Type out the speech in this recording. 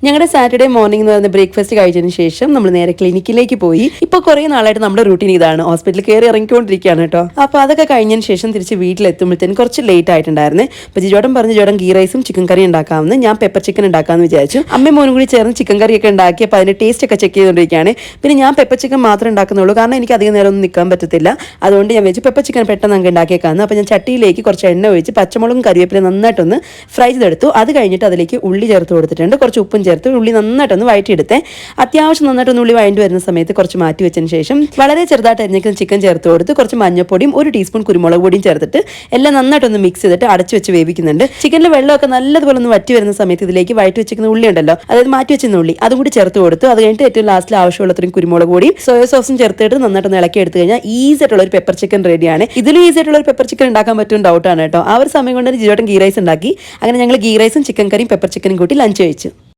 ഞങ്ങളുടെ Saturday morning എന്ന് പറയുന്ന ബ്രേക്ക്ഫാസ്റ്റ് കഴിച്ചതിന് ശേഷം നമ്മൾ നേരെ ക്ലിനിക്കിലേക്ക് പോയി. ഇപ്പോൾ കുറേ നാളായിട്ട് നമ്മുടെ റൂട്ടീൻ ഇതാണ്, ഹോസ്പിറ്റലിൽ കയറി ഇറങ്ങിക്കൊണ്ടിരിക്കുകയാണ് കേട്ടോ. അപ്പോൾ അതൊക്കെ കഴിഞ്ഞതിന് ശേഷം തിരിച്ച് വീട്ടിലെത്തുമ്പോഴത്തേനും കുറച്ച് ലേറ്റ് ആയിട്ടുണ്ടായിരുന്നേ. അപ്പോൾ ജിജോട്ടൻ പറഞ്ഞു ജോടൻ ഗീ റൈസും ചിക്കൻ കറി ഉണ്ടാക്കാമെന്ന്. ഞാൻ പെപ്പർ ചിക്കൻ ഉണ്ടാക്കാമെന്ന് വിചാരിച്ചു. അമ്മയും മോനും കൂടി ചേർന്ന് ചിക്കൻ കറിയൊക്കെ ഉണ്ടാക്കി. അപ്പോൾ അതിൻ്റെ ടേസ്റ്റ് ഒക്കെ ചെക്ക് ചെയ്തുകൊണ്ടിരിക്കുകയാണ്. പിന്നെ ഞാൻ പെപ്പർ ചിക്കൻ മാത്രമേ ഉണ്ടാക്കുന്നുള്ളൂ, കാരണം എനിക്ക് അധികം നേരം ഒന്നും നിൽക്കാൻ പറ്റത്തില്ല. അതുകൊണ്ട് ഞാൻ വെച്ച് പെപ്പർ ചിക്കൻ പെട്ടെന്ന് അങ്ങ് ഉണ്ടാക്കിയേക്കാന്ന്. അപ്പോൾ ഞാൻ ചട്ടിയിലേക്ക് കുറച്ച് എണ്ണ ഒഴിച്ച് പച്ചമുളകും കറിവേപ്പില നന്നായിട്ടൊന്ന് ഫ്രൈ ചെയ്തെടുത്തു. അത് കഴിഞ്ഞിട്ട് അതിലേക്ക് ഉള്ളി ചേർത്ത് കൊടുത്തിട്ടുണ്ട്. കുറച്ച് ഉപ്പും ചേർത്ത് ഉള്ളി നന്നായിട്ടൊന്ന് വഴറ്റിയെടുത്തേ. അത്യാവശ്യം നന്നായിട്ടൊന്ന് ഉള്ളി വഴണ്ടി വരുന്ന സമയത്ത് കുറച്ച് മാറ്റി വെച്ചതിന് ശേഷം വളരെ ചെറുതായിട്ട് അരിഞ്ഞേക്കുന്ന ചിക്കൻ ചേർത്ത് കൊടുത്ത് കുറച്ച് മഞ്ഞപ്പൊടിയും 1 ടീസ്പൂൺ കുരുമുളക് പൊടിയും ചേർത്തിട്ട് എല്ലാം നന്നായിട്ടൊന്ന് മിക്സ് ചെയ്തിട്ട് അടച്ചു വെച്ച് വേവിക്കുന്നുണ്ട്. ചിക്കനിൽ വെള്ളമൊക്കെ നല്ലതുപോലെ ഒന്ന് വറ്റി വരുന്ന സമയത്ത് ഇതിലേക്ക് വഴറ്റി വെച്ചിരിക്കുന്ന ഉള്ളി ഉണ്ടല്ലോ, അതായത് മാറ്റി വെച്ചിരുന്ന ഉള്ളി അതും കൂടി ചേർത്ത് കൊടുത്തു. അത് കഴിഞ്ഞിട്ട് ഏറ്റവും ലാസ്റ്റിൽ ആവശ്യമുള്ളത്രയും കുരുമുളക് പൊടിയും സോയ സോസും ചേർത്തിട്ട് നന്നായിട്ടൊന്ന് ഇളക്കി എടുത്തു കഴിഞ്ഞാൽ ഈസി ആയിട്ടുള്ള ഒരു പെപ്പർ ചിക്കൻ റെഡിയാണ്. ഇതിലും ഈസി ആയിട്ടുള്ള ഒരു പെപ്പർ ചിക്കൻ ഉണ്ടാക്കാൻ പറ്റും ഡൗട്ടാണ് കേട്ടോ. ആ ഒരു സമയം കൊണ്ട് ജിജോട്ടൻ ഗീ റൈസ് ഉണ്ടാക്കി. അങ്ങനെ ഞങ്ങൾ ഗീ റൈസും ചിക്കൻ കറിയും പെപ്പർ ചിക്കനും കൂട്ടി ലഞ്ച് കഴിച്ചു.